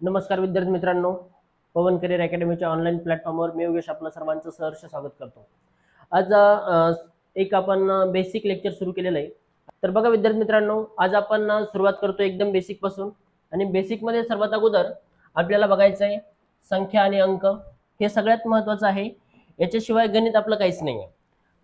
नमस्कार विद्यार्थी मित्रांनो, पवन करिअर अकॅडमीच्या ऑनलाईन प्लॅटफॉर्मवर मी योगेश आपलं सर्वांचं सहर्ष स्वागत करतो। आज एक आपण बेसिक लेक्चर सुरू केलेलं आहे। तर बघा विद्यार्थी मित्रांनो, आज आपण सुरुवात करतो एकदम बेसिक पासून। आणि बेसिक मध्ये सर्वात अगोदर आपल्याला बघायचं आहे संख्या आणि अंक, हे सगळ्यात महत्त्वाचं आहे। याच्याशिवाय गणित आपलं काहीच नाही आहे।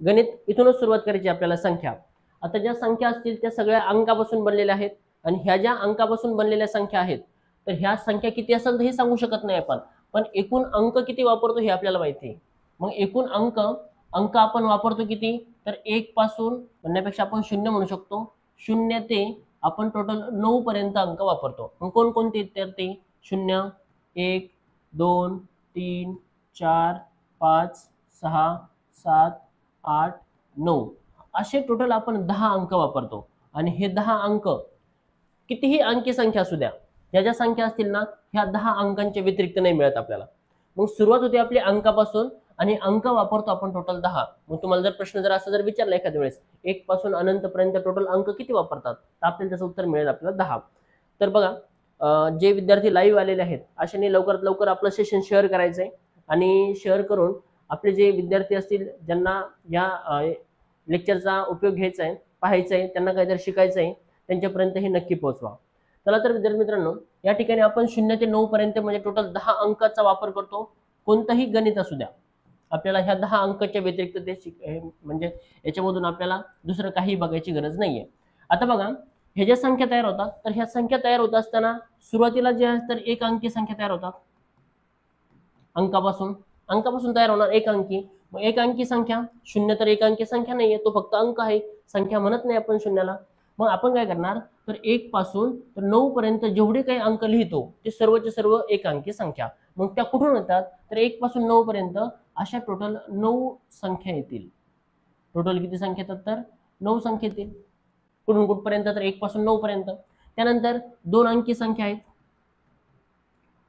गणित इथूनच सुरुवात करायची आपल्याला। संख्या, आता ज्या संख्या असतील त्या सगळ्या अंकापासून बनलेल्या आहेत, आणि ह्या ज्या अंकापासून बनलेल्या संख्या आहेत तर ह्या संख्या किती असेल हे सांगू शकत नाही आपण, पण एकूण अंक किती वापरतो हे आपल्याला माहिती आहे। मग एकूण अंक आपण वापरतो किती, तर 1 पासून म्हणण्यापेक्षा आपण 0 म्हणू शकतो। 0 ते आपण टोटल 9 पर्यंत अंक वापरतो। मग कोणकोणते तर ते 0, 1, 2, 3, 4, 5, 6, 7, 8, 9 असे टोटल आपण 10 अंक वापरतो। आणि हे 10 अंक कितीही अंकी संख्या असू द्या, ज्या ज्या संख्या असतील ना, ह्या 10 अंकांच्या व्यतिरिक्त नाही मिळत आपल्याला। मग सुरुवात होते आपली अंकापासून, आणि अंक वापरतो आपण टोटल 10। मग तुम्हाला जर प्रश्न असं जर विचारला एखाद्या वेळेस 1 पासून अनंत पर्यंत टोटल अंक किती वापरतात, तर आपल्याला त्याचं उत्तर मिळेल आपल्याला 10। तर बघा, जे विद्यार्थी लाईव्ह आलेले आहेत अशाने लवकरात लवकर आपलं सेशन शेअर करायचंय, आणि शेअर करून आपले जे विद्यार्थी असतील ज्यांना या लेक्चरचा उपयोग घ्यायचा आहे, पाहायचा आहे, त्यांना काहीतरी शिकायचं आहे, त्यांच्यापर्यंत हे नक्की पोहोचवा। चला तर विद्यार्थी मित्रांनो, या ठिकाणी आपण 0 ते 9 पर्यंत म्हणजे टोटल 10 अंकाचा वापर करतो। कोणतंही गणित असू द्या, आपल्याला ह्या 10 अंकाच्या व्यतिरिक्त ते म्हणजे याच्यामधून आपल्याला दुसरं काही बघायची गरज नाहीये। आता बघा, हे ज्या संख्या तयार होतात, तर ह्या संख्या तयार होत असताना सुरुवातीला जे आहे तर एक अंकी संख्या तयार होतात। अंकापासून तयार होणार एक अंकी। मग एक अंकी संख्या 0 तर एक अंकी संख्या नाहीये, तो फक्त अंक आहे, संख्या म्हणत नाही आपण शून्याला। मग आपण काय करणार, तर 1 पासून तर 9 पर्यंत जेवढे काही अंक लिहितो ते सर्वचे सर्व एक अंकी संख्या। मग त्या कुठून येतात, तर 1 पासून 9 पर्यंत अशा टोटल 9 संख्या येतील। टोटल किती संख्या येतात, तर 9 संख्या येतील। कुठून कुठपर्यंत, तर 1 पासून 9 पर्यंत। त्यानंतर 2 अंकी संख्या आहेत।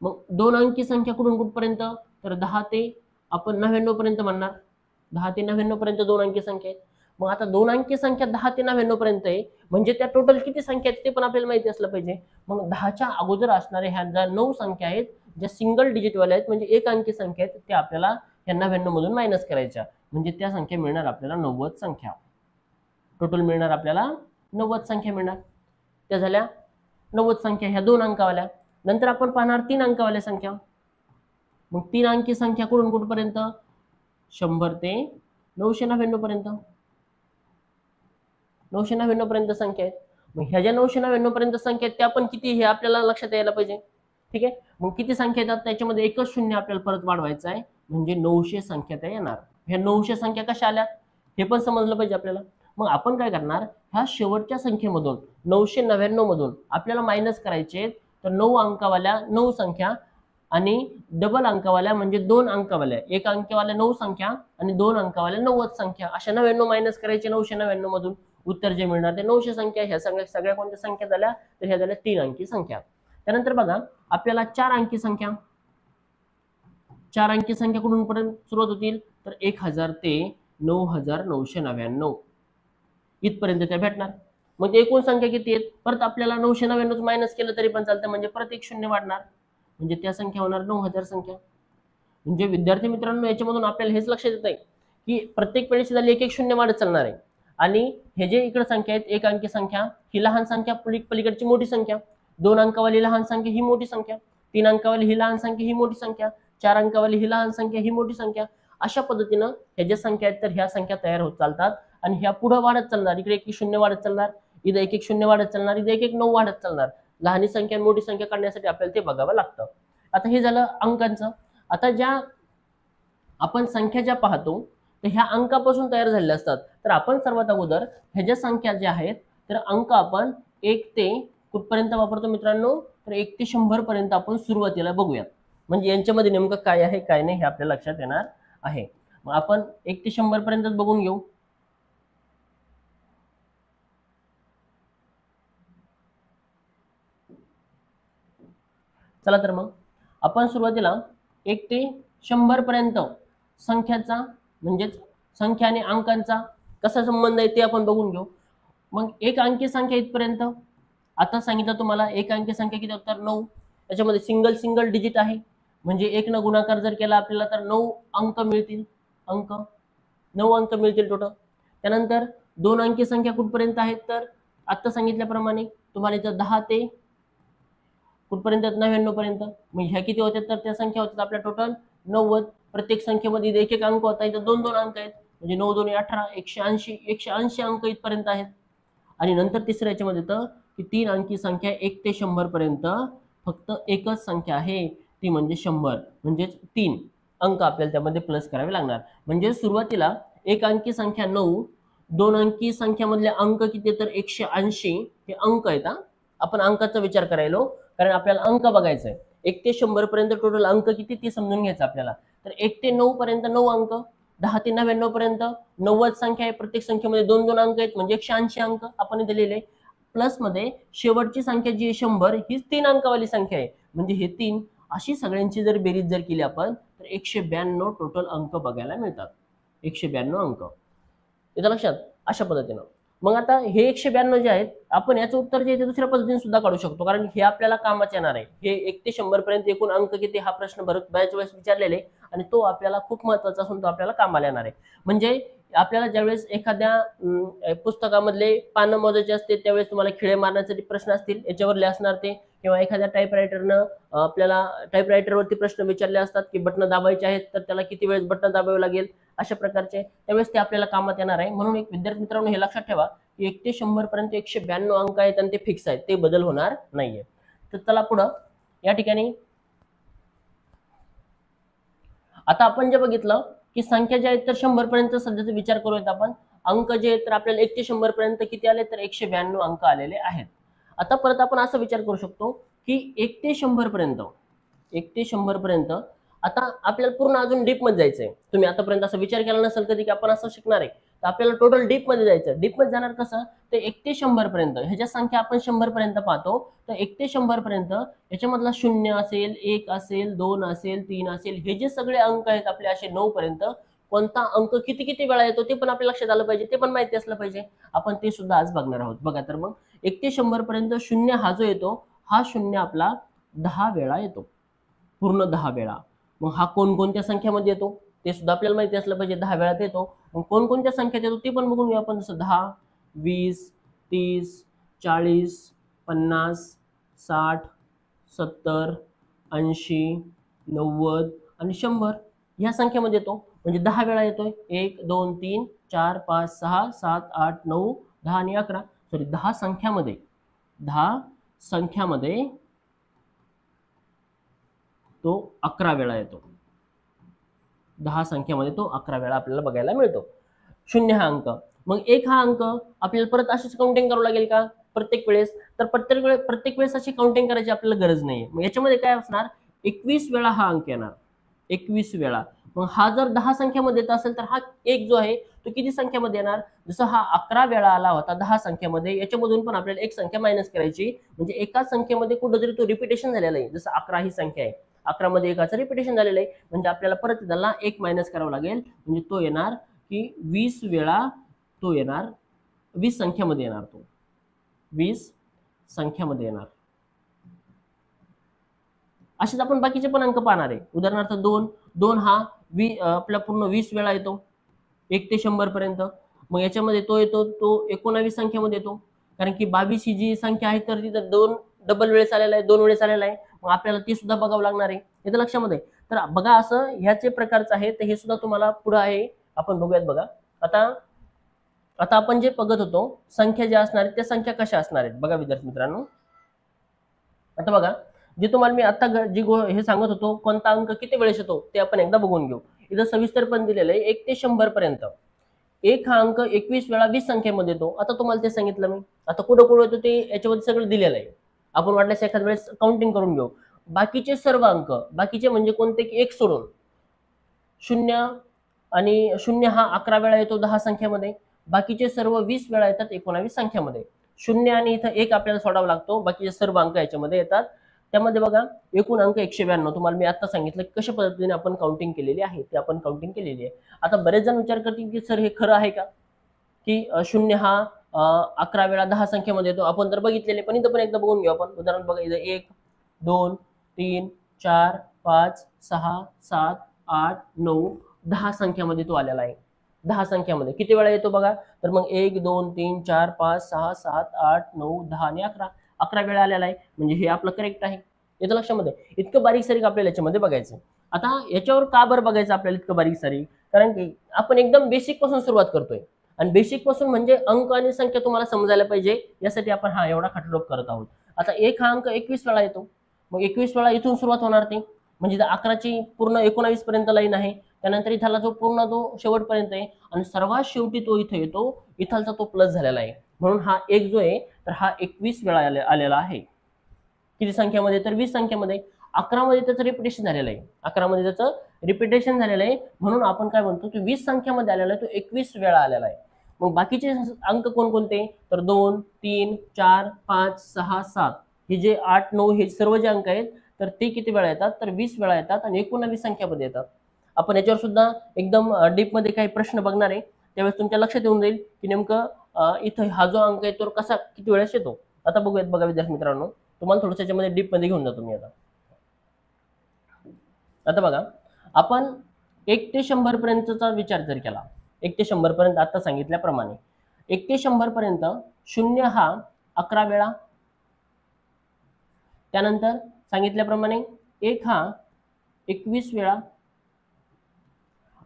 मग 2 अंकी संख्या कुठून कुठपर्यंत, तर 10 ते आपण 99 पर्यंत म्हणणार। 10 ते 99 पर्यंत 2 अंकी संख्या आहेत। मग आता 2 अंकी संख्या 10 ते 99 पर्यंत आहे, म्हणजे त्या टोटल किती संख्या आहेत ते पण आपल्याला माहिती असलं पाहिजे। मग 10च्या अगोदर असणाऱ्या ह्या ज्या 9 संख्या आहेत, ज्या सिंगल डिजिट वाल्या आहेत म्हणजे एक अंकी संख्या आहेत, त्या आपल्याला ह्या 99 मधून मायनस करायच्या, म्हणजे त्या संख्या मिळणार आपल्याला 90 संख्या। टोटल मिळणार आपल्याला 90 संख्या मिळणार। त्या झाल्या 90 संख्या ह्या 2 अंकावाल्या। नंतर आपण पाहणार 3 अंकावाल्या संख्या। मग 3 अंकी संख्या कुठून कुठपर्यंत, 100 ते 999 पर्यंत। 999 पर्यंत संख्या आहेत। मग ह्या ज्या 999 पर्यंत संख्या आहेत त्या पण किती हे आपल्याला लक्षात यायला पाहिजे। ठीक आहे, मग किती संख्या येतात, त्याच्यामध्ये एकच शून्य आपल्याला परत वाढवायचं आहे, म्हणजे 900 संख्या त्या येणार। ह्या 900 संख्या कशा आल्या हे पण समजलं पाहिजे आपल्याला। मग आपण काय करणार, ह्या शेवटच्या संख्येमधून 999 मधून आपल्याला मायनस करायचे, तर 9 अंकावाल्या 9 संख्या आणि डबल अंकावाल्या म्हणजे 2 अंकावाल्या, एक अंकावाल्या 9 संख्या आणि 2 अंकावाल्या 90 संख्या, अशा 99 मायनस करायचे 999 मधून। उत्तर जे मिळणार ते 900 संख्या। ह्या सगळ्या कोणत्या संख्या झाल्या, तर ह्या झाल्या 3 अंकी संख्या। त्यानंतर बघा, आपल्याला 4 अंकी संख्या कुठून पर्यंत सुरुवात होतील, तर 1000 ते 9999 इथपर्यंत त्या भेटणार। मग एकूण संख्या किती आहेत, परत आपल्याला 999 मायनस केलं तरी पण चालतं, म्हणजे परत एक शून्य वाढणार, म्हणजे त्या संख्या होणार 9000 संख्या। म्हणजे विद्यार्थी मित्रांनो, याच्यामधून आपल्याला हेच लक्षात येत आहे की प्रत्येक वेळेस झाली एक एक शून्य वाढत चालणार आहे। आणि हे जे इकडे संख्या आहेत, एक अंकी संख्या ही लहान संख्या पलीकडची मोठी संख्या, 2 अंकावाली लहान संख्या ही मोठी संख्या, 3 अंकावाली ही लहान संख्या ही मोठी संख्या, 4 अंकावाली ही लहान संख्या ही मोठी संख्या। अशा पद्धतीनं ह्या ज्या संख्या आहेत तर ह्या संख्या तयार होत चालतात, आणि ह्या पुढे वाढत चालणार। इकडे एक शून्य वाढत चालणार, इथे एक शून्य वाढत चालणार, इथे एक 9 वाढत चालणार। लहान संख्या मोठी संख्या काढण्यासाठी आपल्याला ते बघावं लागतं। आता हे झालं अंकांचं। आता ज्या आपण संख्या ज्या पाहतो तर ह्या अंकापासून तयार झालेल्या असतात, तर आपण सर्वात अगोदर ह्या ज्या संख्या ज्या आहेत तर अंक आपण 1 ते कुठपर्यंत वापरतो मित्रांनो, तर 1 ते 100 पर्यंत आपण सुरुवातीला बघूयात, म्हणजे यांच्यामध्ये नेमकं काय आहे काय नाही हे आपल्या लक्षात येणार आहे। मग आपण 1 ते 100 पर्यंतच बघून घेऊ। चला तर मग आपण सुरुवातीला 1 ते 100 पर्यंत संख्याचा म्हणजेच संख्या आणि अंकांचा कसा संबंध आहे ते आपण बघून घेऊ। मग एक अंकी संख्या इथपर्यंत, आता सांगितलं तुम्हाला एक अंकी संख्या किती होतात, 9। त्याच्यामध्ये सिंगल सिंगल डिजिट आहे, म्हणजे 1 न गुणाकार जर केला आपल्याला तर 9 अंक मिळतील, 9 अंक मिळतील टोटल. त्यानंतर 2 अंकी संख्या कुठपर्यंत आहेत, तर आता सांगितल्याप्रमाणे तुम्हाला इथं 10 ते कुठपर्यंत 99 पर्यंत. मग ह्या किती होत्या, तर त्या संख्या होत्या आपल्या टोटल 90. प्रत्येक संख्येमध्ये एक एक अंक होता, इथं 2 2 अंक आहेत, म्हणजे 9 2 18, 180 अंक इथपर्यंत आहेत. आणि नंतर तिसऱ्या याच्यामध्ये तर की 3 अंकी संख्या 1 ते 100 पर्यंत फक्त एकच संख्या आहे, ती म्हणजे 100. म्हणजेच 3 अंक आपल्याला त्यामध्ये प्लस करावे लागणार. म्हणजे सुरुवातीला 1 अंकी संख्या 9, 2 अंकी संख्यामधले अंक किती, तर 180 हे अंक आहेत. आपण अंकाचा विचार करायलो, कारण आपल्याला अंक बघायचा आहे. 1 ते 100 पर्यंत टोटल अंक किती ते समजून घ्यायचं आपल्याला. तर 1 ते 9 पर्यंत 9 अंक, 10 ते 99 पर्यंत 90 संख्या आहे, प्रत्येक संख्येमध्ये 2 2 अंक आहेत, म्हणजे 180 अंक आपण इथे लिहिले. प्लस मध्ये शेवटची संख्या जी आहे 100, हीच 3 अंकावाली संख्या आहे, म्हणजे हे 3. अशी सगळ्यांची जर बेरीज जर केली आपण तर 192 टोटल अंक बघायला मिळतात. 192 अंक येतं लक्षात, अशा पद्धतीनं. मग आता हे 192 जे आहेत, आपण याचं उत्तर जे आहे ते दुसऱ्या पद्धतीने सुद्धा काढू शकतो, कारण हे आपल्याला कामात येणार आहे. हे 1 ते 100 पर्यंत एकूण अंक किती हा प्रश्न बऱ्याच वेळेस विचारलेले, आणि तो आपल्याला खूप महत्त्वाचा असून तो आपल्याला कामाला येणार आहे. म्हणजे आपल्याला ज्यावेळेस एखाद्या पुस्तकामधले पानं मोजायचे असते त्यावेळेस तुम्हाला खिळे मारण्यासाठी प्रश्न असतील, याच्यावरले असणार ते, किंवा एखाद्या टाईपरायटरनं आपल्याला टाईपरायटरवरती प्रश्न विचारले असतात की बटन दाबायचे आहेत तर त्याला किती वेळेस बटन दाबावे लागेल, अशा प्रकारचे, त्यावेळेस ते आपल्याला कामात येणार आहे. म्हणून एक विद्यार्थी मित्रांनो हे लक्षात ठेवा की 1 ते 100 पर्यंत 192 अंक आहेत आणि ते फिक्स आहेत, ते बदल होणार नाहीये. तर चला पुढं. या ठिकाणी आता आपण जे बघितलं की संख्या ज्या आहेत तर 100 पर्यंत सध्याचा विचार करूयात आपण. अंक जे आहेत तर आपल्याला 1 ते 100 पर्यंत किती आले, तर 192 अंक आलेले आहेत. आता परत आपण असा विचार करू शकतो की 1 ते 100 पर्यंत, 1 ते 100 पर्यंत आता आपल्याला पूर्ण अजून डीप मध्ये जायचंय. तुम्ही आतापर्यंत असा विचार केला नसेल कधी की आपण असं शिकणार आहे, तर आपल्याला टोटल डीप मध्ये जायचं. डीप मध्ये जाणार कसं, तर 1 ते 100 पर्यंत ह्याच्या संख्या आपण 100 पर्यंत पाहतो, तर 1 ते 100 पर्यंत याच्यामधला 0 असेल, 1 असेल, 2 असेल, 3 असेल, हे जे सगळे अंक आहेत आपले असे 9 पर्यंत, कोणता अंक किती किती वेळा येतो ते पण आपल्या लक्षात आलं पाहिजे, ते पण माहिती असलं पाहिजे. आपण ते सुद्धा आज बघणार आहोत. बघा तर मग 1 ते 100 पर्यंत 0 हा जो येतो, हा 0 आपला 10 वेळा येतो, पूर्ण 10 वेळा. मग हा कोणकोणत्या संख्यामध्ये येतो ते सुद्धा आपल्याला माहिती असलं पाहिजे, 10 वेळा येतो. मग कोणकोणत्या संख्येत येतो ते पण बघून घेऊ आपण, जसं 10, 20, 30, 40, 50, 60, 70, 80, 90 आणि 100 ह्या संख्येमध्ये येतो. म्हणजे 10 वेळा येतोय. 1 2 3 4 5 6 7 8 9 10 आणि 11, सॉरी 10 संख्यामध्ये, 10 संख्यामध्ये तो 11 वेळा येतो. 10 संख्यामध्ये तो 11 वेळा आपल्याला बघायला मिळतो. 0 हा अंक. मग 1 हा अंक आपल्याला परत अशीच काउंटिंग करावं लागेल का प्रत्येक वेळेस, तर प्रत्येक वेळेस अशी काउंटिंग करायची आपल्याला गरज नाहीये. मग याच्यामध्ये काय असणार, 21 वेळा हा अंक येणार, 21 वेळा. मग हा जर 10 संख्यामध्ये येत असेल तर हा एक जो आहे तो किती संख्यामध्ये येणार, जसं हा 11 वेळा आला होता 10 संख्येमध्ये, याच्यामधून पण आपल्याला एक संख्या मायनस करायची. म्हणजे एका संख्येमध्ये कुठेतरी तो रिपिटेशन झालेला आहे, जसं 11 ही संख्या आहे, 11 मध्ये एकाचं रिपिटेशन झालेलं आहे, म्हणजे आपल्याला परत त्याला एक मायनस करावं लागेल. म्हणजे तो येणार की 20 वेळा तो येणार, 20 संख्यामध्ये येणार, तो 20 संख्यामध्ये येणार. असेच आपण बाकीचे पण अंक पाहणार आहे. उदाहरणार्थ 2 हा आपला पूर्ण 20 वेळा येतो 1 ते 100 पर्यंत. मग याच्यामध्ये तो येतो, तो 19 संख्येमध्ये येतो, कारण की 22 ही जी संख्या आहे तर तिथं 2 डबल वेळेस आलेला आहे, 2 वेळेस आलेला आहे. मग आपल्याला ते सुद्धा बघावं लागणार आहे, येतं लक्षामध्ये. तर बघा असं ह्याचे प्रकारचं आहे, तर हे सुद्धा तुम्हाला पुढे आहे, आपण बघूयात. बघा आता आपण जे बघत होतो संख्या ज्या असणार आहेत त्या संख्या कशा असणार आहेत, बघा विद्यार्थी मित्रांनो. आता बघा, जे तुम्हाला मी आता हे सांगत होतो कोणता अंक किती वेळेस येतो ते आपण एकदा बघून घेऊ. इथं सविस्तर पण दिलेलं आहे 1 ते 100 पर्यंत 1 हा अंक 21 वेळा 20 संख्येमध्ये येतो. आता तुम्हाला ते सांगितलं मी. आता कुठं कुठं येतो ते याच्यामध्ये सगळं दिलेलं आहे, आपण वाटल्यास एखाद्या वेळेस काउंटिंग करून घेऊ. बाकीचे सर्व अंक, बाकीचे म्हणजे कोणते की 1 सोडून, 0 आणि 0 हा 11 वेळा येतो 10 संख्येमध्ये, बाकीचे सर्व 20 वेळा येतात 19 संख्यामध्ये. 0 आणि इथं 1 आपल्याला सोडावा लागतो, बाकीचे सर्व अंक याच्यामध्ये येतात. त्यामध्ये बघा एकूण अंक 192. तुम्हाला मी आता सांगितलं कशा पद्धतीने आपण काउंटिंग केलेली आहे, ते आपण काउंटिंग केलेली आहे. आता बरेच जण विचार करतील की सर हे खरं आहे का, की 0 हा 11 वेळा 10 संख्येमध्ये येतो. आपण तर बघितलेले, पण इथं पण एकदा बघून घेऊ आपण. उदाहरण बघा, इथं 1 2 3 4 5 6 7 8 9 10 संख्यामध्ये तो आलेला आहे. 10 संख्यामध्ये किती वेळा येतो बघा, तर मग 1 2 3 4 5 6 7 8 9 10 आणि 11, 11 वेळा आलेला आहे. म्हणजे हे आपलं करेक्ट आहे. येतं लक्षामध्ये. इतकं बारीक सारीक आपल्याला याच्यामध्ये बघायचं. आता याच्यावर का बरं बघायचं आपल्याला इतकं बारीक सारीक, कारण की आपण एकदम बेसिक पासून सुरुवात करतोय आणि बेसिक पासून म्हणजे अंक आणि संख्या तुम्हाला समजायला पाहिजे, यासाठी आपण हा एवढा खटाटोप करत आहोत. आता एक हा अंक 21 वेळा येतो, मग 21 वेळा इथून सुरुवात होणार ते, म्हणजे 11ची पूर्ण 19 पर्यंत लाईन आहे, त्यानंतर इथला जो पूर्ण तो शेवटपर्यंत आहे आणि सर्वात शेवटी तो इथे येतो, इथलचा तो प्लस झालेला आहे. म्हणून हा एक जो आहे तर हा 21 वेळा आलेला आहे. किती संख्यामध्ये, तर 20 संख्यामध्ये. 11 मध्ये त्याचं रिपिटेशन झालेलं आहे, 11 मध्ये त्याचं रिपिटेशन झालेलं आहे. म्हणून आपण काय म्हणतो की 20 संख्यामध्ये आलेला आहे, तो 21 वेळा आलेला आहे. मग बाकीचे अंक कोणकोणते, तर 2 3 4 5 6 7 हे जे 8 9 हे सर्व जे अंक आहेत तर ते किती वेळा येतात, तर 20 वेळा येतात आणि 19 संख्यामध्ये येतात. आपण याच्यावर सुद्धा एकदम डीप मध्ये काही प्रश्न बघणार आहे, त्यावेळेस तुमच्या लक्षात येऊन जाईल की नेमकं इथं हा जो अंक आहे तो कसा किती वेळेस येतो. आता बघूयात बघा विद्यार्थी मित्रांनो, तुम्हाला थोडंसं याच्यामध्ये डीप मध्ये घेऊन जातो मी. आता बघा, आपण 1 ते 100 पर्यंतचा विचार जर केला, 1 ते 100 पर्यंत आता सांगितल्याप्रमाणे 1 ते 100 पर्यंत 0 हा 11 वेळा, त्यानंतर सांगितल्याप्रमाणे 1 हा 21 वेळा,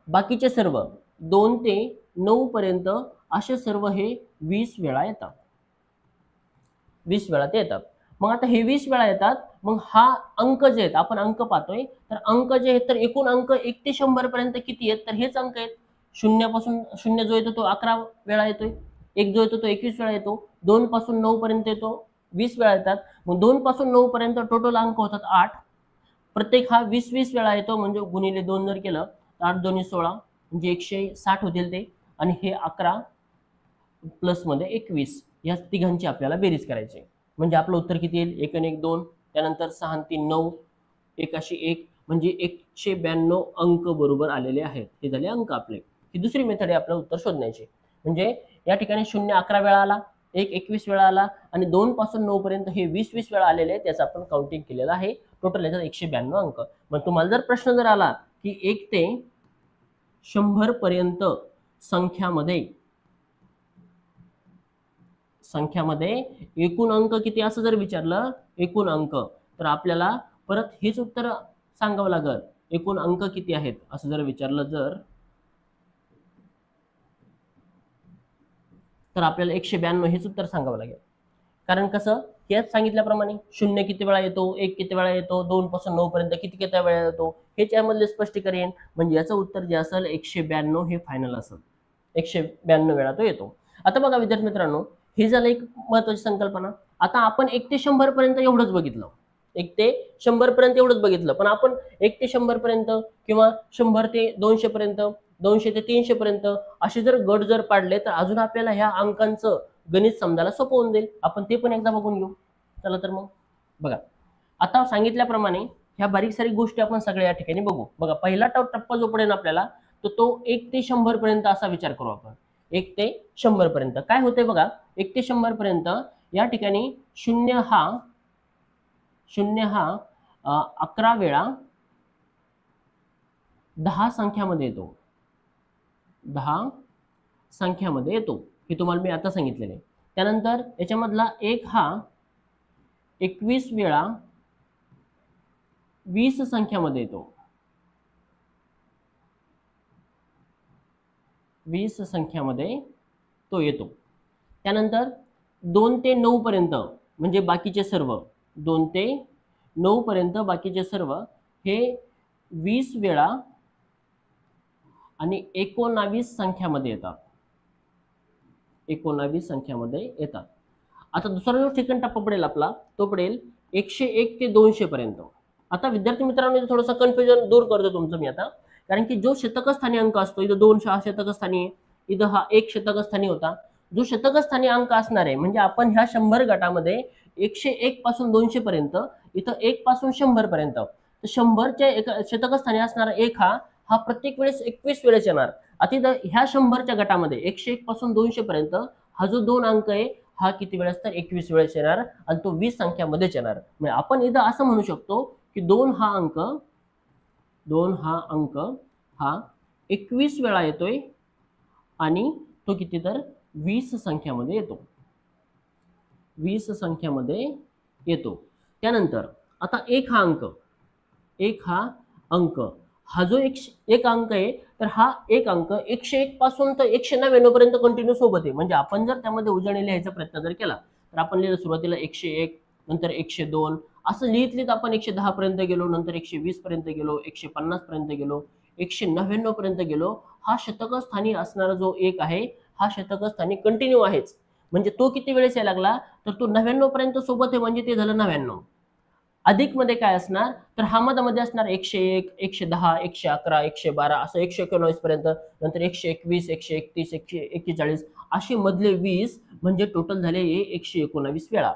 बाकीचे सर्व 2 ते 9 पर्यंत असे सर्व हे 20 वेळा येतात. 20 वेळा ते येतात. मग आता हे 20 वेळा येतात, मग हा अंक जे आहेत आपण अंक पाहतोय, तर अंक जे आहेत तर एकूण अंक 1 ते 100 पर्यंत किती आहेत, तर हेच अंक आहेत. शून्यापासून 0 जो येतो तो 11 वेळा येतोय, 1 जो येतो तो 21 वेळा येतो, 2 पासून 9 पर्यंत येतो 20 वेळा येतात. मग 2 पासून 9 पर्यंत टोटल अंक होतात 8. प्रत्येक हा 20 वेळा येतो, म्हणजे गुणिले 2 जर केलं तर 8 2 16 म्हणजे 160 होतील ते. आणि हे 11 प्लस मध्ये 21 या तिघांची आपल्याला बेरीज करायची, म्हणजे आपलं उत्तर किती येईल, 1 आणि 1 2, त्यानंतर 6 आणि 3 9, 1 अशी 1, म्हणजे 192 अंक बरोबर आलेले आहेत. हे झाले अंक आपले. ही दुसरी मेथड आहे आपलं उत्तर शोधण्याची. म्हणजे या ठिकाणी 0 11 वेळा आला, 1 21 वेळा आला आणि 2 पासून 9 पर्यंत हे 20 वेळा आलेले आहे, त्याचं आपण काउंटिंग केलेलं आहे. टोटल याच्यात 192 अंक. मग तुम्हाला जर प्रश्न जर आला की 1 ते 100 पर्यंत संख्यामध्ये एकूण अंक किती असं जर विचारलं, एकूण अंक, तर आपल्याला परत हेच उत्तर सांगावं लागेल. एकूण अंक किती आहेत असं जर विचारलं तर आपल्याला 192 हेच उत्तर सांगावं लागेल. कारण कसं, यात सांगितल्याप्रमाणे 0 किती वेळा येतो, 1 किती वेळा येतो, 2 पासून 9 पर्यंत किती वेळा येतो, हे त्यामधले स्पष्टीकरण. म्हणजे याचं उत्तर जे असेल 192 हे फायनल असेल. 192 वेळा तो येतो. आता बघा विद्यार्थी मित्रांनो, ही झालं एक महत्वाची संकल्पना. आता आपण 1 ते 100 पर्यंत एवढंच बघितलं, 1 ते 100 पर्यंत एवढंच बघितलं. पण आपण 1 ते 100 पर्यंत किंवा 100 ते 200 पर्यंत, 200 ते 300 पर्यंत असे जर गट जर पाडले तर अजून आपल्याला ह्या अंकांचं गणित समजायला सोपं होऊन जाईल. आपण ते पण एकदा बघून घेऊ. चला तर मग बघा, आता सांगितल्याप्रमाणे ह्या बारीक सारीक गोष्टी आपण सगळ्या या ठिकाणी बघू. बघा, पहिला टप्पा जो पडेल आपल्याला तो 1 ते 100 पर्यंत असा विचार करू आपण. 1 ते 100 पर्यंत काय होते बघा, 1 ते 100 पर्यंत या ठिकाणी 0 हा 11 वेळा 10 संख्यामध्ये येतो, 10 संख्यामध्ये येतो. हे तुम्हाला मी आता सांगितलेलं आहे. त्यानंतर याच्यामधला 1 हा 21 वेळा 20 संख्यामध्ये येतो, 20 संख्यामध्ये तो येतो. त्यानंतर 2 ते 9 पर्यंत म्हणजे बाकीचे सर्व, 2 ते 9 पर्यंत बाकीचे सर्व हे 20 वेळा आणि 19 संख्यामध्ये येतात, 19 संख्यामध्ये येतात. आता दुसरा जो ठिकाण टप्पा पडेल आपला तो पडेल 101 ते 200 पर्यंत. आता विद्यार्थी मित्रांनो थोडंसं कन्फ्युजन दूर करतो तुमचं मी आता, कारण की जो शतकस्थानी अंक असतो, इथं 2 शतकस्थानी आहे, इथं हा 1 शतकस्थानी होता. जो शतकस्थानी अंक असणार आहे म्हणजे आपण ह्या 100 गटामध्ये 101 पासून 200 पर्यंत, इथं 1 पासून 100 पर्यंत, तर 100च्या शतकस्थानी असणारा 1 हा प्रत्येक वेळेस 21 वेळेस येणार. आता ह्या 100च्या गटामध्ये 101 पासून 200 पर्यंत हा जो 2 अंक आहे हा किती वेळेस तर 21 वेळेस येणार आणि तो 20 संख्यामध्येच येणार. म्हणजे आपण इथं असं म्हणू शकतो की 2 हा अंक हा 21 वेळा येतोय आणि तो किती तर 20 संख्यामध्ये येतो, 20 संख्यामध्ये येतो. त्यानंतर आता एक हा अंक हा जो एक अंक आहे, तर हा एक अंक 101 पासून तर 199 पर्यंत कंटिन्यू सोबत आहे. म्हणजे आपण जर त्यामध्ये उजळणी लिहायचा प्रयत्न जर केला तर आपण लिहिलं सुरुवातीला 101, नंतर 102, असं लिहित लिहित आपण 110 पर्यंत गेलो, नंतर 120 पर्यंत गेलो, 150 पर्यंत गेलो, 199 पर्यंत गेलो. हा शतक स्थानी असणारा जो एक आहे हा शतक स्थानी कंटिन्यू आहेच. म्हणजे तो किती वेळेस यायला लागला, तर तो 99 पर्यंत सोबत आहे, म्हणजे ते झालं 99. अधिक मध्ये काय असणार, तर हा मध्ये असणार 101, 110, 111, 112 असं 119 पर्यंत, नंतर 121, 131, 141 असे मधले 20, म्हणजे टोटल झाले हे 119 वेळा.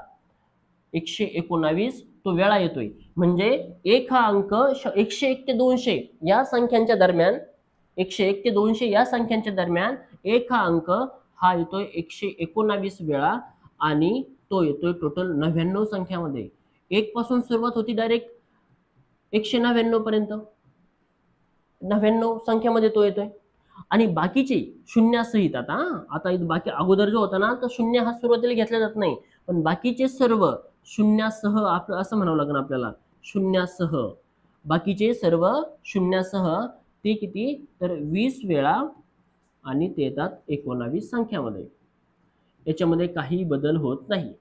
119 तो वेळा येतोय. म्हणजे एक हा अंक 101 ते 200 या संख्यांच्या दरम्यान, 101 ते 200 या संख्यांच्या दरम्यान एक हा अंक हा येतोय 119 वेळा आणि तो येतोय टोटल 99 संख्यामध्ये. एक पासून सुरुवात होती डायरेक्ट 199 पर्यंत, 99 संख्यामध्ये तो येतोय. आणि बाकीचे शून्यासहित, आता बाकी अगोदर जो होता ना, तर शून्य हा सुरुवातीला घेतला जात नाही, पण बाकीचे सर्व शून्यासह असं म्हणावं लागेल आपल्याला, शून्यासह बाकीचे सर्व शून्यासह ते किती तर 20 वेळा आणि ते येतात 19 संख्यामध्ये. याच्यामध्ये काही बदल होत नाही.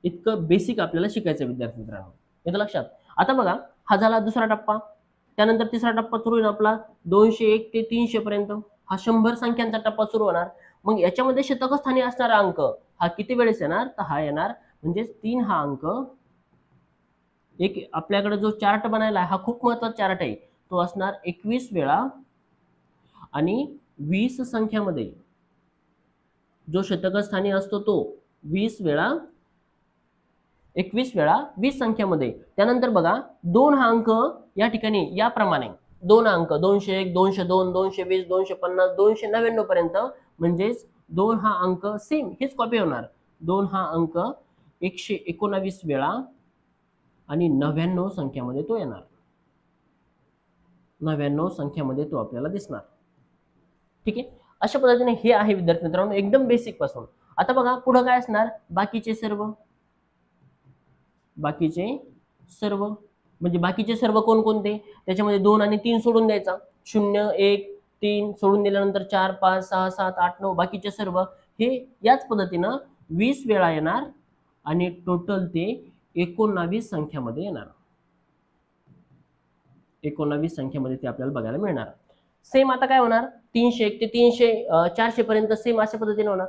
इतकं बेसिक आपल्याला शिकायचं विद्यार्थी मित्रांनो, येतं लक्षात. आता बघा, हा झाला दुसरा टप्पा. त्यानंतर तिसरा टप्पा सुरू होईल आपला 201 ते 300 पर्यंत, हा 100 संख्यांचा टप्पा सुरू होणार. मग याच्यामध्ये शतक स्थानी असणारा अंक हा किती वेळेस येणार, तर हा येणार म्हणजे 3 हा अंक. एक आपल्याकडे जो चार्ट बनायला हा खूप महत्वाचा चार्ट आहे, तो असणार 21 वेळा आणि 20 संख्यामध्ये. जो शतक स्थानी असतो तो 20 वेळा, 21 वेळा 20 संख्यामध्ये. त्यानंतर बघा 2 हा अंक या ठिकाणी याप्रमाणे 2 अंक 201, 202, 220, 250, 299 पर्यंत, म्हणजेच 2 हा अंक सेम हेच कॉपी होणार. 2 हा अंक 119 वेळा आणि 99 संख्यामध्ये तो येणार, 99 संख्यामध्ये तो आपल्याला दिसणार. ठीक आहे, अशा पद्धतीने हे आहे विद्यार्थी मित्रांनो एकदम बेसिक पासून. आता बघा पुढे काय असणार, बाकीचे सर्व म्हणजे बाकीचे सर्व कोणकोणते, त्याच्यामध्ये 2 आणि 3 सोडून द्यायचा, 0, 1, 3 सोडून दिल्यानंतर 4, 5, 6, 7, 8, 9 बाकीचे सर्व हे याच पद्धतीनं 20 वेळा येणार आणि टोटल ते 19 संख्यामध्ये येणार. 19 संख्येमध्ये ते आपल्याला बघायला मिळणार. सेम आता काय होणार, 301 ते 300 400 पर्यंत सेम अशा पद्धतीने होणार.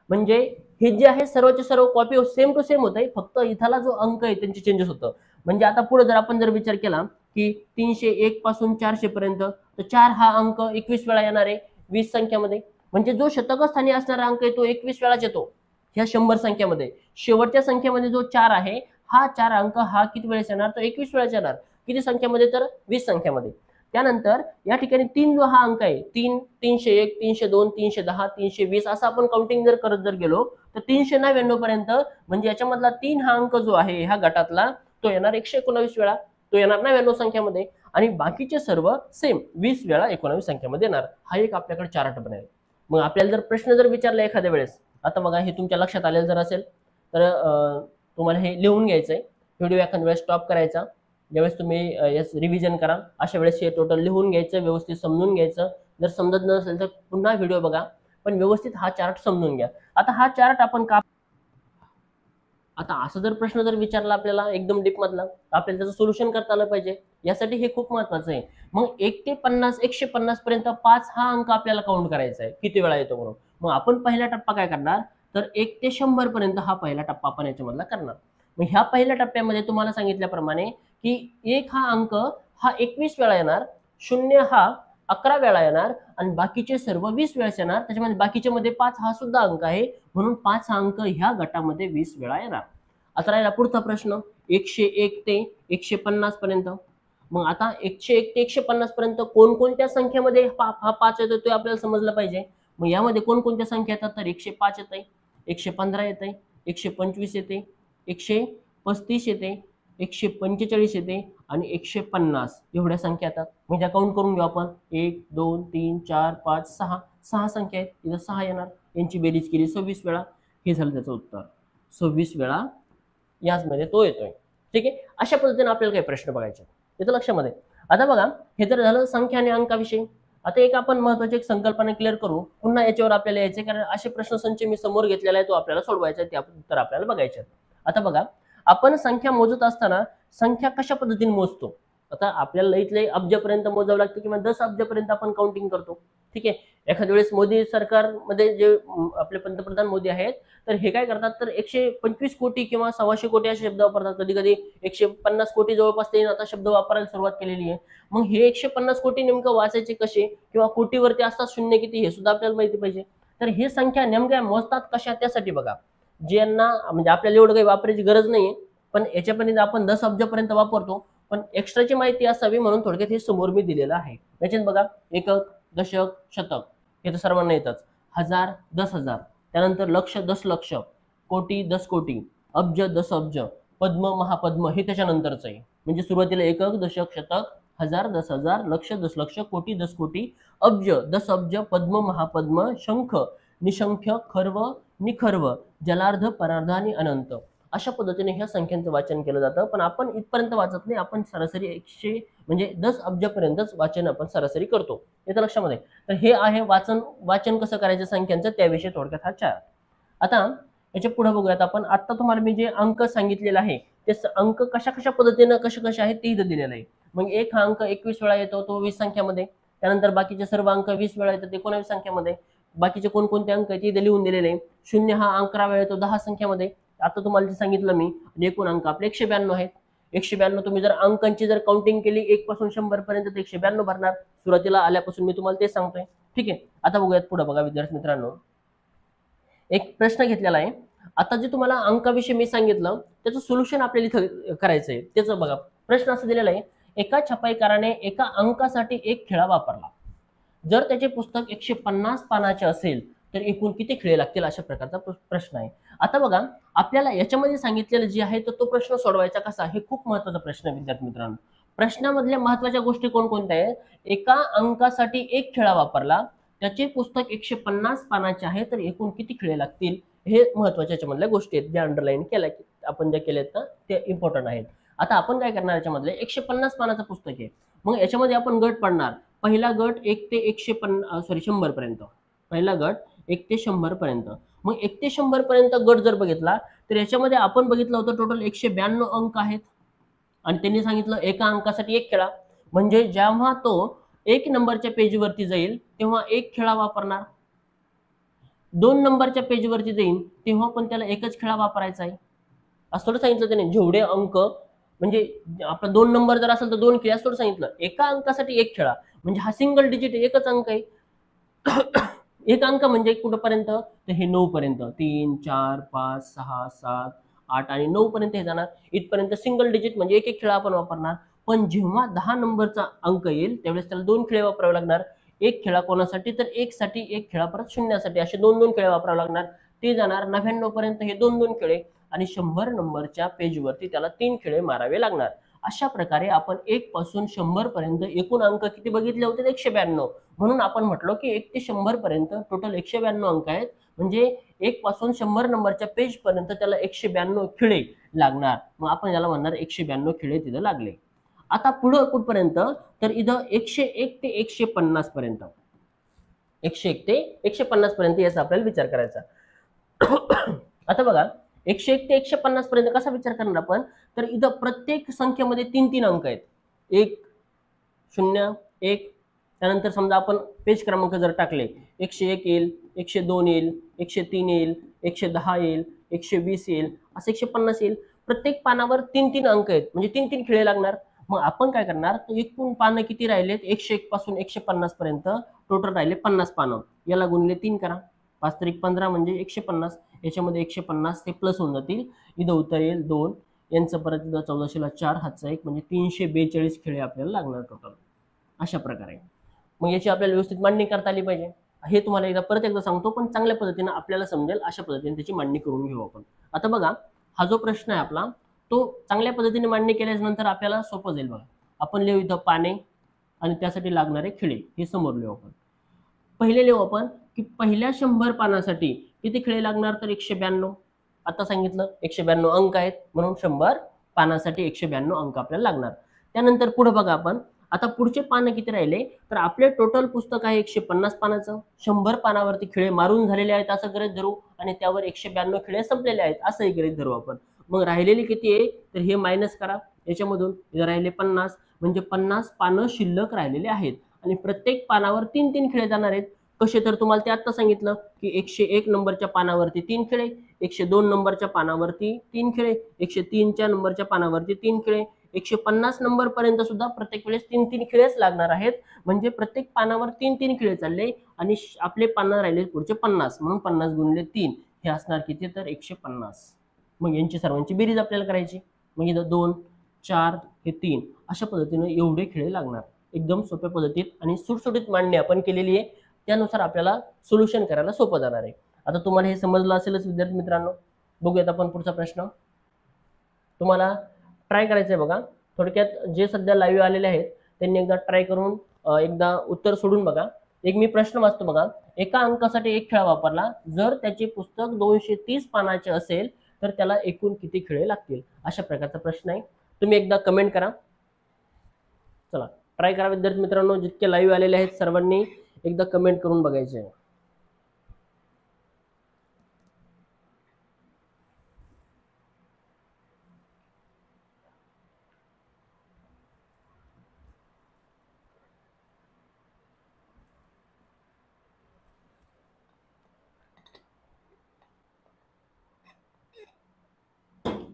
म्हणजे हे जे आहे सर्वचे सर्व कॉपी सेम टू सेम होत आहे, फक्त इथला जो अंक आहे त्यांचे चेंजेस होतं. म्हणजे आता पुढे जर आपण जर विचार केला की 301 पासून 400 पर्यंत, तर 4 हा अंक 21 वेळा येणार आहे 20 संख्यामध्ये. म्हणजे जो शतक स्थानी असणारा अंक आहे तो 21 वेळाच येतो ह्या 100 संख्यामध्ये. शेवटच्या संख्येमध्ये जो 4 आहे हा 4 अंक हा किती वेळेस येणार, तर 21 वेळाच येणार. किती संख्यामध्ये, तर 20 संख्यामध्ये. त्यानंतर या ठिकाणी 3 जो हा अंक आहे, 3, 301, 302, 310, 320 असं आपण काउंटिंग जर करत जर गेलो तर 399 पर्यंत, म्हणजे याच्यामधला 3 हा अंक जो आहे ह्या गटातला तो येणार 119 वेळा, तो येणार 99 संख्यामध्ये. आणि बाकीचे सर्व सेम 20 वेळा 19 संख्यामध्ये येणार. हा एक आपल्याकडे चार्ट बनेल. मग आपल्याला जर प्रश्न जर विचारला एखाद्या वेळेस, आता बघा हे तुमच्या लक्षात आलेलं जर असेल तर तुम्हाला हे लिहून घ्यायचंय, व्हिडिओ एखाद्या वेळेस स्टॉप करायचा, ज्यावेळेस तुम्ही रिव्हिजन कराल अशा वेळेस हे टोटल लिहून घ्यायचं, व्यवस्थित समजून घ्यायचं. जर समजत नसेल तर पुन्हा व्हिडिओ बघा, पण व्यवस्थित हा चार्ट समजून घ्या. आता हा चार्ट आपण का, आता असं जर प्रश्न जर विचारला आपल्याला एकदम डीप मधला, आपल्याला त्याचं सोल्युशन करता आलं पाहिजे, यासाठी हे खूप महत्वाचं आहे. मग 1 ते 50, 150 पर्यंत 5 हा अंक आपल्याला काउंट करायचा आहे किती वेळा येतो म्हणून. मग आपण पहिला टप्पा काय करणार, तर 1 ते 100 पर्यंत हा पहिला टप्पा आपण याच्यामधला करणार. मग ह्या पहिल्या टप्प्यामध्ये तुम्हाला सांगितल्याप्रमाणे की 1 हा अंक हा 21 वेळा येणार, 0 हा 11 वेळा येणार आणि बाकीचे सर्व 20 वेळेस येणार. त्याच्यामध्ये बाकीच्या मध्ये 5 हा सुद्धा अंक आहे, म्हणून 5 हा अंक ह्या गटामध्ये 20 वेळा येणार. आता राहिला पुढचा प्रश्न 101 ते 150 पर्यंत. मग आता 101 ते 150 पर्यंत कोणकोणत्या संख्येमध्ये हा 5 येतो ते आपल्याला समजलं पाहिजे. मग यामध्ये कोणकोणत्या संख्या येतात, तर 105 येते, 115 येते, 125 येते, 135 येते, 145 येते आणि 150 एवढ्या संख्या येतात. म्हणजे काउंट करून घेऊ आपण. 1 2 3 4 5 6 6 संख्या आहेत. इथं 6 येणार. यांची बेरीज केली 26 वेळा. हे झालं त्याचं उत्तर. 26 वेळा याचमध्ये तो येतोय. ठीक आहे. अशा पद्धतीने आपल्याला काही प्रश्न बघायचे. येतं लक्षामध्ये. आता बघा, हे तर झालं संख्या आणि अंकाविषयी. आता एक आपण महत्त्वाची एक संकल्पना क्लिअर करू. पुन्हा याच्यावर आपल्याला यायचे, कारण असे प्रश्नसंच मी समोर घेतलेला आहे, तो आपल्याला सोडवायचा आहे, ते उत्तर आपल्याला बघायचे. आता बघा, आपण संख्या मोजत असताना संख्या कशा पद्धतीने मोजतो. आता आपल्याला लईतले अब्जापर्यंत मोजावं लागतं किंवा 10 अब्जापर्यंत आपण काउंटिंग करतो. ठीक आहे. एखाद्या वेळेस मोदी सरकारमध्ये जे आपले पंतप्रधान मोदी आहेत, तर हे काय करतात, तर 125 कोटी किंवा 125 कोटी असे शब्द वापरतात. कधी कधी 150 कोटी जवळपास ते आता शब्द वापरायला सुरुवात केलेली आहे. मग हे 150 कोटी नेमकं वाचायचे कसे, किंवा कोटीवरती असतात शून्य किती, हे सुद्धा आपल्याला माहिती पाहिजे. तर हे संख्या नेमक्या मोजतात कशा, त्यासाठी बघा, ज्यांना म्हणजे आपल्याला एवढं काही वापरायची गरज नाही, पण याच्यापर्यंत आपण 10 अब्जापर्यंत वापरतो, पण एक्स्ट्राची माहिती असावी म्हणून थोडक्यात हे समोर मी दिलेलं आहे. याच्यात बघा, एकक, दशक, शतक हे तर सर्वांना येतच. हजार, 10,000, त्यानंतर लक्ष, दशलक्ष, कोटी, 10 कोटी, अब्ज, 10 अब्ज, पद्म, महापद्म हे त्याच्यानंतरच आहे. म्हणजे सुरुवातीला एकक, दशक, शतक, हजार, 10,000, लक्ष, दशलक्ष, कोटी, 10 कोटी, अब्ज, 10 अब्ज, पद्म, महापद्म, शंख, निशंख्य, खर्व, निखर्व, जलार्ध, परार्ध आणि अनंत. अशा पद्धतीने ह्या संख्यांचं वाचन केलं जातं. पण आपण इथपर्यंत वाचत नाही, आपण सरासरी 100 म्हणजे 10 अब्जापर्यंतच वाचन आपण सरासरी करतो. येतं लक्षामध्ये. तर हे आहे वाचन कसं करायचं संख्यांचं, त्याविषयी थोडक्यात हा चार्ट. आता याच्या पुढे बघूयात आपण. आता तुम्हाला मी जे अंक सांगितलेला आहे, ते अंक कशा कशा पद्धतीनं कसे आहेत ते इथं दिलेलं आहे. मग एक हा अंक 21 वेळा येतो, तो 20 संख्यामध्ये. त्यानंतर बाकीचे सर्व अंक 20 वेळा येतात, 19 संख्यामध्ये. बाकीचे कोणकोणते अंक आहेत ते लिहून दिलेले आहे. 0 हा 11 वेळा येतो 10 संख्यामध्ये. आता तुम्हाला जे सांगितलं मी, एकूण अंक आपले 192 आहेत. 192 तुम्ही जर अंकांची जर काउंटिंग केली 1 पासून 100 पर्यंत, 192 भरणार. सुरुवातीला आल्यापासून मी तुम्हाला ते सांगतोय. ठीक आहे. आता बघूयात पुढे. बघा विद्यार्थी मित्रांनो, एक प्रश्न घेतलेला आहे. आता जे तुम्हाला अंकाविषयी मी सांगितलं, त्याचं सोल्युशन आपल्याला इथं करायचं आहे. त्याचं बघा, प्रश्न असं दिलेला आहे, एका छपाईकाराने एका अंकासाठी एक खिळा वापरला. जर त्याचे पुस्तक 150 पानाचे असेल तर एकूण किती खिळे लागतील, अशा प्रकारचा प्रश्न आहे. आता बघा, आपल्याला याच्यामध्ये सांगितलेलं जे आहे तर तो प्रश्न सोडवायचा कसा, हे खूप महत्त्वाचा प्रश्न आहे विद्यार्थी मित्रांनो. प्रश्नामधल्या महत्त्वाच्या गोष्टी कोणकोणत्या आहेत. एका अंकासाठी एक खिळा वापरला, त्याचे पुस्तक 150 पानाचे आहे, तर एकूण किती खिळे लागतील, हे महत्त्वाच्या याच्यामधल्या गोष्टी आहेत, ज्या अंडरलाईन केल्या आपण ज्या केल्यात ना, ते इम्पॉर्टंट आहेत. आता आपण काय करणार, याच्यामधले 150 पानाचं पुस्तक आहे. मग याच्यामध्ये आपण गट पडणार. पहिला गट 1 ते 100 पर्यंत. पहिला गट 1 ते 100 पर्यंत. मग 1 ते 100 पर्यंत गट जर बघितला, तर याच्यामध्ये आपण बघितलं होतं टोटल 192 अंक आहेत. आणि त्यांनी सांगितलं एका अंकासाठी एक खिळा. म्हणजे जेव्हा तो 1 नंबरच्या पेजवरती जाईल तेव्हा एक खिळा वापरणार. 2 नंबरच्या पेजवरती जाईल तेव्हा पण त्याला एकच खिळा वापरायचा आहे. असं थोडं सांगितलं त्याने. जेवढे अंक म्हणजे आपला 2 नंबर जर असेल तर 2 खिळे, असं थोडं सांगितलं. एका अंकासाठी एक खिळा म्हणजे हा सिंगल डिजिट एकच अंक आहे. एक अंक म्हणजे कुठपर्यंत, तर हे 9 पर्यंत. 3 4 5 6 7 8 आणि 9 पर्यंत हे जाणार. इथपर्यंत सिंगल डिजिट म्हणजे एक एक खिळा आपण वापरणार. पण जेव्हा 10 नंबरचा अंक येईल त्यावेळेस त्याला 2 खिळे वापरावे लागणार. एक खिळा कोणासाठी, तर 1 साठी एक खिळा, परत 0 साठी, असे 2 खिळे वापरावे लागणार. ते जाणार 99 पर्यंत हे 2 खिळे, आणि 100 नंबरच्या पेजवरती त्याला 3 खिळे मारावे लागणार. अशा प्रकारे आपण 1 पासून 100 पर्यंत एकूण अंक किती बघितले होते, 192. म्हणून आपण म्हटलो की 1 ते 100 पर्यंत टोटल 192 अंक आहेत. म्हणजे 1 पासून 100 नंबरच्या पेज पर्यंत त्याला 192 खिळे लागणार. मग आपण याला म्हणणार 192 खिळे तिथे लागले. आता पुढे कुठपर्यंत, तर इथं 101 ते 150 पर्यंत. 101 ते 150 पर्यंत याचा आपल्याला विचार करायचा. आता बघा, 101 ते 150 पर्यंत कसा विचार करणार आपण, तर इथं प्रत्येक संख्येमध्ये 3 अंक आहेत. 1 0 1. त्यानंतर समजा आपण पेज क्रमांक जर टाकले, 101 येईल, 102 येईल, 103 येईल, 110 येईल, 120 येईल, असं 150 येईल. प्रत्येक पानावर 3 अंक आहेत, म्हणजे 3 खिळे लागणार. मग आपण काय करणार, तर एकूण पानं किती राहिलेत, 101 पासून 150 पर्यंत टोटल राहिले 50 पानं. याला गुणले 3 करा. 5 त्रिक 15 म्हणजे 150. याच्यामध्ये 150 ते प्लस होऊन जातील. इथं उत्तर येईल 2. यांचं परत इथं 1400 ला 4 हातचा 1 म्हणजे 342 खिळे आपल्याला लागणार टोटल. अशा प्रकारे मग याची आपल्याला व्यवस्थित मांडणी करता आली पाहिजे. हे तुम्हाला एकदा परत एकदा सांगतो, पण चांगल्या पद्धतीने आपल्याला समजेल अशा पद्धतीने त्याची मांडणी करून घेऊ आपण. आता बघा, हा जो प्रश्न आहे आपला, तो चांगल्या पद्धतीने मांडणी केल्यानंतर आपल्याला सोपं जाईल बघा. आपण लिहू इथं पाने आणि त्यासाठी लागणारे खिळे हे समोर लिहू आपण. पहिले लिहू आपण की पहिल्या 100 पानासाठी किती खिळे लागणार, तर 192. आता सांगितलं 192 अंक आहेत म्हणून 100 पानासाठी 192 अंक आपल्याला लागणार. त्यानंतर पुढे बघा आपण, आता पुढचे पानं किती राहिले, तर आपले टोटल पुस्तक आहे 150 पानाचं. 100 पानावरती खिळे मारून झालेले आहेत असं गृहीत धरू आणि त्यावर 192 खिळे संपलेले आहेत असंही गृहीत धरू आपण. मग राहिलेले किती आहे, तर हे मायनस करा याच्यामधून, राहिले 50, म्हणजे 50 पानं शिल्लक राहिलेले आहेत आणि प्रत्येक पानावर 3-3 खिळे जाणार आहेत. कसे, तर तुम्हाला ते आता सांगितलं की 101 नंबरच्या पानावरती 3 खिळे, 102 नंबरच्या पानावरती 3 खिळे, 103च्या नंबरच्या पानावरती 3 खिळे, 150 नंबर पर्यंत सुद्धा प्रत्येक वेळेस 3-3 खिळेच लागणार आहेत. म्हणजे प्रत्येक पानावर 3-3 खिळे चालले आणि आपले पानं राहिले पुढचे 50, म्हणून 50 गुणिले 3 हे असणार किती, तर 150. मग यांची सर्वांची बेरीज आपल्याला करायची. मग इथं 2, 4 हे 3 अशा पद्धतीने एवढे खिळे लागणार. एकदम सोप्या पद्धतीत आणि सुटसुटीत मांडणी आपण केलेली आहे, त्यानुसार आपल्याला सोल्युशन करायला सोपं जाणार आहे. आता तुम्हाला हे समजलं असेलच विद्यार्थी मित्रांनो. बघूयात आपण पुढचा प्रश्न. तुम्हाला ट्राय करायचं आहे बघा. थोडक्यात जे सध्या लाईव्ह आलेले आहेत त्यांनी एकदा ट्राय करून एकदा उत्तर सोडून बघा. एक मी प्रश्न वाचतो बघा. एका अंकासाठी एक खिळा वापरला, जर त्याचे पुस्तक 230 पानाचे असेल तर त्याला एकूण किती खिळे लागतील, अशा प्रकारचा प्रश्न आहे. तुम्ही एकदा कमेंट करा. चला ट्राय करा विद्यार्थी मित्रांनो. जितके लाईव्ह आलेले आहेत सर्वांनी एकदा कमेंट करून बघायचे.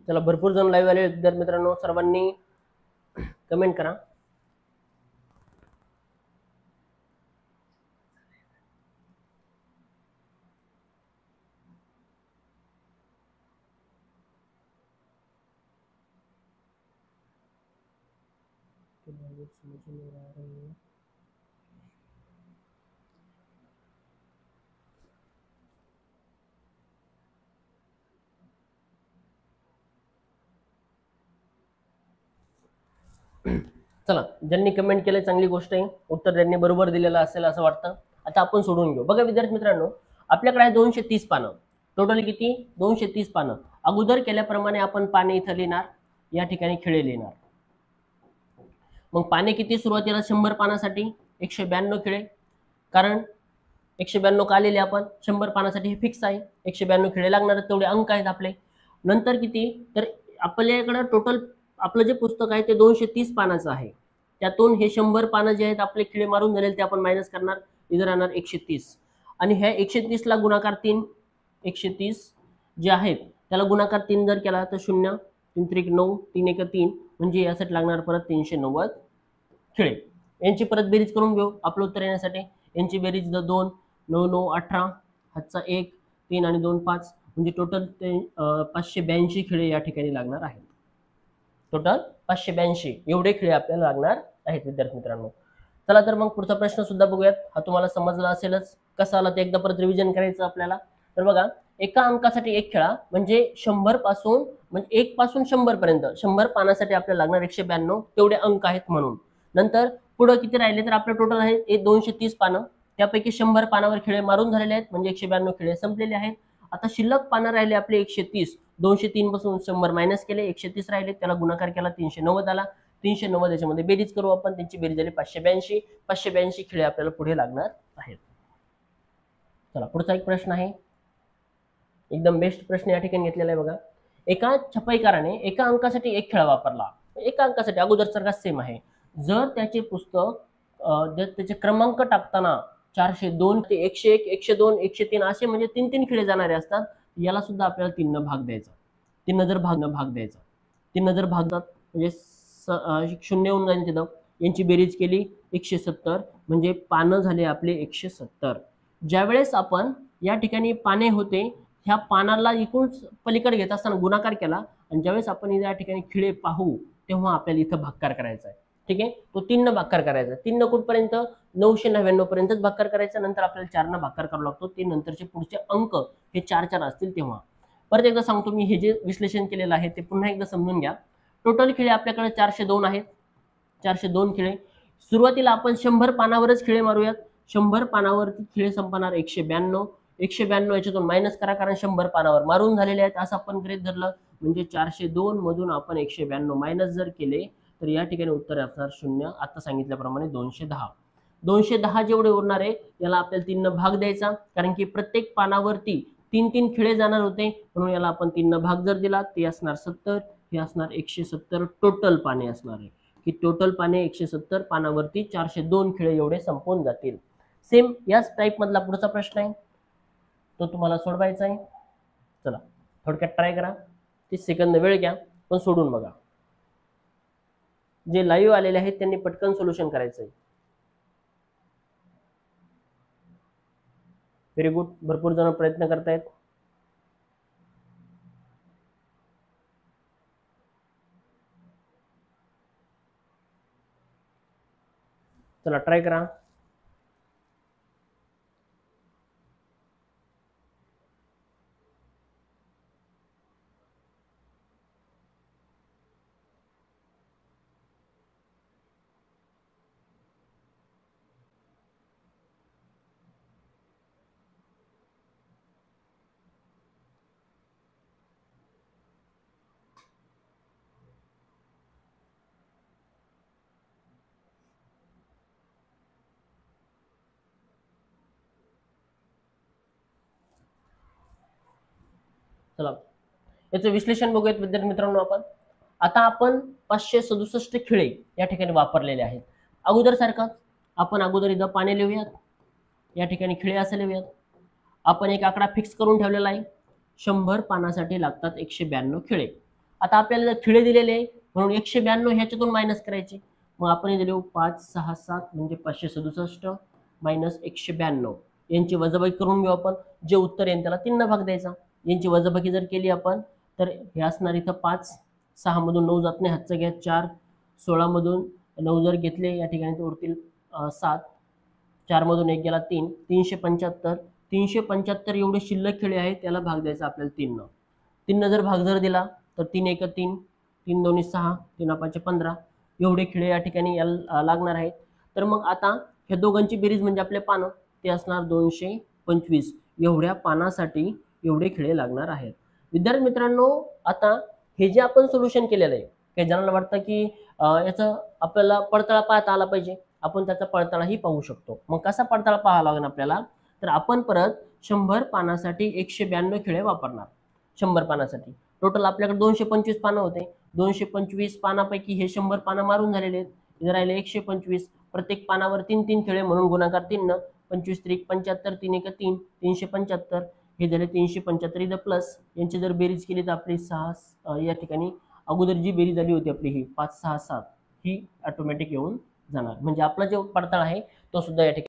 चला भरपूर जण लाईव्ह आले विद्यार्थी मित्रांनो, सर्वांनी कमेंट करा. चला, ज्यांनी कमेंट केले चांगली गोष्ट आहे, उत्तर त्यांनी बरोबर दिलेलं असेल असं वाटतं. आता आपण सोडून घेऊ. बघा विद्यार्थी मित्रांनो, आपल्याकडे आहे 230 पानं. टोटल किती, 230 पानं. अगोदर केल्याप्रमाणे आपण पाने इथं लिहिणार, या ठिकाणी खिळे लिहिणार. मग पाने किती सुरुवातीला 100 पानासाठी 192 खिळे, कारण 192 का लिहिले आपण, 100 पानासाठी हे फिक्स आहे, 192 खिळे लागणार, तेवढे अंक आहेत आपले. नंतर किती, तर आपल्याकडे टोटल आपलं जे पुस्तक आहे ते 230 पानाचं आहे. त्यातून हे 100 पानं जे आहेत आपले खिळे मारून झालेले ते आपण मायनस करणार, इथं राहणार 130. आणि ह्या 130 ला गुणाकार 3, 130 जे आहेत त्याला गुणाकार 3 जर केला तर 0, 3 त्रिक 9, 3 एक 3, म्हणजे यासाठी लागणार परत 390 खिळे. यांची परत बेरीज करून घेऊ आपलं उत्तर येण्यासाठी. यांची बेरीज 2, 9, 9, 18, हातचा 1, 3 आणि 2, 5, म्हणजे टोटल 582 खिळे या ठिकाणी लागणार आहेत. टोटल 582 एवढे खिळे आपल्याला लागणार आहेत विद्यार्थी मित्रांनो. चला तर मग पुढचा प्रश्न सुद्धा बघूयात. हा तुम्हाला समजला असेलच, कसा आला ते एकदा परत रिव्हिजन करायचं आपल्याला. तर बघा, एका अंकासाठी एक खिळा म्हणजे 100 पासून, म्हणजे 1 पासून 100 पर्यंत 100 पानासाठी आपल्याला लागणार 192 तेवढे अंक आहेत म्हणून. नंतर पुढे किती राहिले, तर आपलं टोटल आहे 230 पानं. त्यापैकी 100 पानावर खिळे मारून झालेले आहेत, म्हणजे 192 खिळे संपलेले आहेत. आता शिल्लक पानं राहिले आपले 130. 203 पासून 100 मायनस केले, 130 राहिले, त्याला गुणाकार केला, 390 आला. 390 याच्यामध्ये बेरीज करू आपण, त्यांची बेरीज झाली 582. 582 खिळे आपल्याला पुढे लागणार आहेत. चला पुढचा एक प्रश्न आहे, एकदम बेस्ट प्रश्न या ठिकाणी घेतलेला आहे बघा. एका छपाईकाराने एका अंकासाठी एक खिळा वापरला. एका अंकासाठी अगोदर सारखा सेम आहे. जर त्याचे पुस्तक त्याचे क्रमांक टाकताना 402 ते 101, 102, 103 असे म्हणजे 3-3 खिळे जाणारे असतात, याला सुद्धा आपल्याला 3 न भाग द्यायचा. 3 जर भाग द्यायचा, 3 जर भागतात म्हणजे 0 होऊन जाईल तिथं. यांची बेरीज केली 170, म्हणजे पानं झाले आपले 170. ज्यावेळेस आपण या ठिकाणी पाने होते, ह्या पानाला इकडून पलीकडे घेत असताना गुणाकार केला, आणि ज्यावेळेस आपण या ठिकाणी खिळे पाहू तेव्हा आपल्याला इथं भागाकार करायचा आहे. ठीक आहे, तो 3 न भागाकार करायचा. 3 न कुठपर्यंत, 999 पर्यंतच भागाकार करायचा. नंतर आपल्याला 4 न भागाकार करावा लागतो. ते नंतरचे पुढचे अंक हे 4-4 असतील तेव्हा. परत एकदा सांगतो मी, हे जे विश्लेषण केलेलं आहे ते पुन्हा एकदा समजून घ्या. टोटल खिळे आपल्याकडे 402 आहेत. 402 खिळे. सुरुवातीला आपण 100 पानावरच खिळे मारूयात. 100 पानावरती खिळे संपणार 192. 192 याच्यातून मायनस करा, कारण 100 पानावर मारून झालेले आहेत असं आपण गृहीत धरलं. म्हणजे 402 मधून आपण 192 मायनस जर केले तर या ठिकाणी उत्तर असणार 0. आता सांगितल्याप्रमाणे 210. 210 जेवढे उरणार आहे याला आपल्याला 3 न भाग द्यायचा, कारण की प्रत्येक पानावरती 3 खिळे जाणार होते, म्हणून याला आपण 3 न भाग जर दिला ते असणार 70. हे असणार 170 टोटल पाने असणार आहे, की टोटल पाने 170 पानावरती 402 खिळे एवढे संपून जातील. सेम याच टाईप मधला पुढचा प्रश्न आहे, तो तुम्हाला सोडवायचा आहे. चला थोडक्यात ट्राय करा. 30 सेकंद वेळ घ्या, पण सोडून बघा. जे लाईव्ह आलेले आहेत त्यांनी पटकन सोल्युशन करायचं आहे. Very good. भरपूर जण प्रयत्न करतायत. चला ट्राय करा. चला याचं विश्लेषण बघूयात विद्यार्थी मित्रांनो आपण. आता आपण 567 खिळे या ठिकाणी वापरलेले आहेत. अगोदर सारखं आपण अगोदर इथं पाने लिहूयात, या ठिकाणी खिळे असं लिहूयात. आपण एक आकडा फिक्स करून ठेवलेला आहे, 100 पानासाठी लागतात 192 खिळे. आता आपल्याला खिळे दिलेले म्हणून 192 ह्याच्यातून मायनस करायचे. मग आपण इथे लिहू 5 6 7 म्हणजे 567 मायनस 192. यांची वजाबाकी करून घेऊ आपण. जे उत्तर येईल त्याला 3 न भाग द्यायचा. यांची वजाबाकी जर केली आपण तर हे असणार इथं 5. 6 मधून 9 जात नाही, हातचं घ्या 4. 16 मधून 9 जर घेतले या ठिकाणी उरतील 7. 4 मधून 1 गेला 3. 375. 375 एवढे शिल्लक खिळे आहेत, त्याला भाग द्यायचा आपल्याला 3 न. 3 न जर भाग जर दिला तर 3 1 3, 3 2 6, 3 5 15 एवढे खिळे या ठिकाणी लागणार आहेत. तर मग आता ह्या दोघांची बेरीज म्हणजे आपले पानं ते असणार 225. एवढ्या पानासाठी एवढे खिळे लागणार आहेत. विद्यार्थी मित्रांनो, आता हे जे आपण सोल्युशन केलेलं आहे, काही जणांना वाटतं की याचं आपल्याला पडताळा पाहता आला पाहिजे. आपण त्याचा पडताळाही पाहू शकतो. मग कसा पडताळा पाहावा लागेल आपल्याला, तर आपण परत 100 पानासाठी 192 खिळे वापरणार. 100 पानासाठी टोटल आपल्याकडे 225 पानं होते. 225 पानापैकी हे 100 पानं मारून झालेले आहेत. इथे राहिले 125. प्रत्येक पानावर 3 खिळे म्हणून गुणाकार 3 न. 25 3 75, 3 1 3, 375. हे झाले 375. इथं प्लस यांची जर बेरीज केली तर आपली 6 या ठिकाणी अगोदर जी बेरीज आली होती आपली ही 5 6 7 ही ऑटोमॅटिक येऊन जाणार. म्हणजे आपला जो पडताळा आहे तो सुद्धा या ठिकाणी